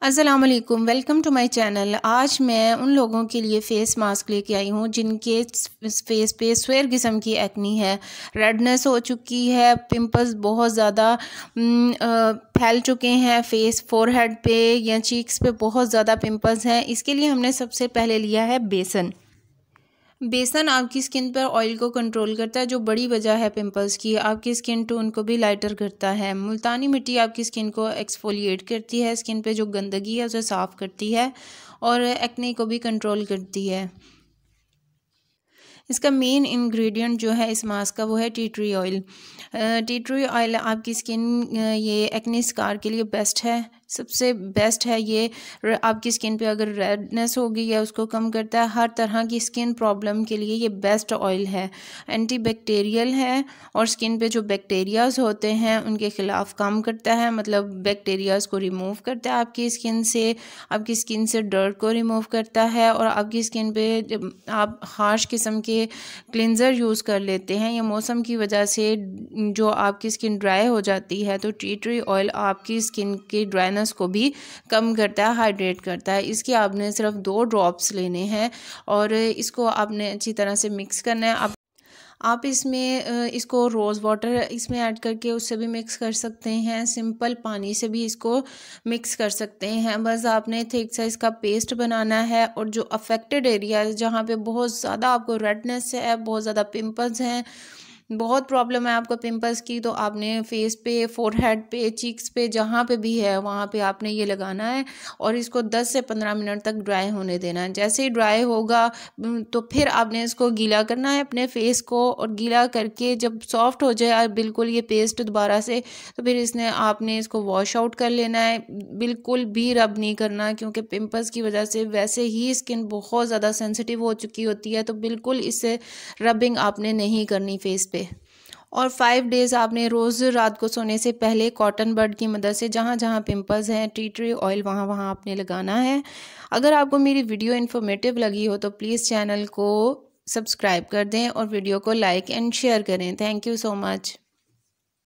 अस्सलाम वालेकुम, welcome to my channel. आज मैं उन लोगों के लिए फ़ेस मास्क लेके आई हूँ जिनके फेस पे स्वेयर किस्म की एक्नी है, रेडनेस हो चुकी है, पिंपल्स बहुत ज़्यादा फैल चुके हैं फेस, फोरहेड पे या चीक्स पे बहुत ज़्यादा पिंपल्स हैं। इसके लिए हमने सबसे पहले लिया है बेसन। बेसन आपकी स्किन पर ऑयल को कंट्रोल करता है, जो बड़ी वजह है पिंपल्स की। आपकी स्किन टोन को भी लाइटर करता है। मुल्तानी मिट्टी आपकी स्किन को एक्सफोलिएट करती है, स्किन पे जो गंदगी है उसे साफ़ करती है और एक्ने को भी कंट्रोल करती है। इसका मेन इंग्रेडिएंट जो है इस मास्क का वो है tea tree oil. Tea tree oil आपकी स्किन ये एक्ने स्कार के लिए बेस्ट है, सबसे बेस्ट है ये। आपकी स्किन पे अगर रेडनेस हो गई है उसको कम करता है। हर तरह की स्किन प्रॉब्लम के लिए ये बेस्ट ऑयल है। एंटी बैक्टीरियल है और स्किन पे जो बैक्टीरियाज होते हैं उनके ख़िलाफ़ काम करता है, मतलब बैक्टीरियाज को रिमूव करता है आपकी स्किन से डर्ट को रिमूव करता है। और आपकी स्किन पे जब आप हार्श किस्म के क्लिनज़र यूज़ कर लेते हैं या मौसम की वजह से जो आपकी स्किन ड्राई हो जाती है, तो टी ट्री ऑयल आपकी स्किन की ड्राइनेस को भी कम करता है, हाइड्रेट करता है। इसके आपने सिर्फ 2 ड्रॉप्स लेने हैं और इसको आपने अच्छी तरह से मिक्स करना है। आप इसमें इसको रोज़ वाटर इसमें ऐड करके उससे भी मिक्स कर सकते हैं, सिंपल पानी से भी इसको मिक्स कर सकते हैं। बस आपने थिक सा इसका पेस्ट बनाना है और जो अफेक्टेड एरिया जहाँ पे बहुत ज़्यादा आपको रेडनेस है, बहुत ज़्यादा पिंपल्स हैं, बहुत प्रॉब्लम है आपको पिंपल्स की, तो आपने फेस पे, फोरहेड पे, चीक्स पे, जहाँ पे भी है वहाँ पे आपने ये लगाना है और इसको 10 से 15 मिनट तक ड्राई होने देना है। जैसे ही ड्राई होगा तो फिर आपने इसको गीला करना है अपने फेस को, और गीला करके जब सॉफ्ट हो जाए बिल्कुल ये पेस्ट दोबारा से, तो फिर आपने इसको वॉश आउट कर लेना है। बिल्कुल भी रब नहीं करना, क्योंकि पिंपल्स की वजह से वैसे ही स्किन बहुत ज़्यादा सेंसिटिव हो चुकी होती है, तो बिल्कुल इससे रबिंग आपने नहीं करनी फेस पे। और 5 डेज़ आपने रोज़ रात को सोने से पहले कॉटन बड की मदद से जहाँ जहाँ पिंपल्स हैं टी ट्री ऑयल वहाँ वहाँ आपने लगाना है। अगर आपको मेरी वीडियो इन्फॉर्मेटिव लगी हो तो प्लीज़ चैनल को सब्सक्राइब कर दें और वीडियो को लाइक एंड शेयर करें। Thank you so much.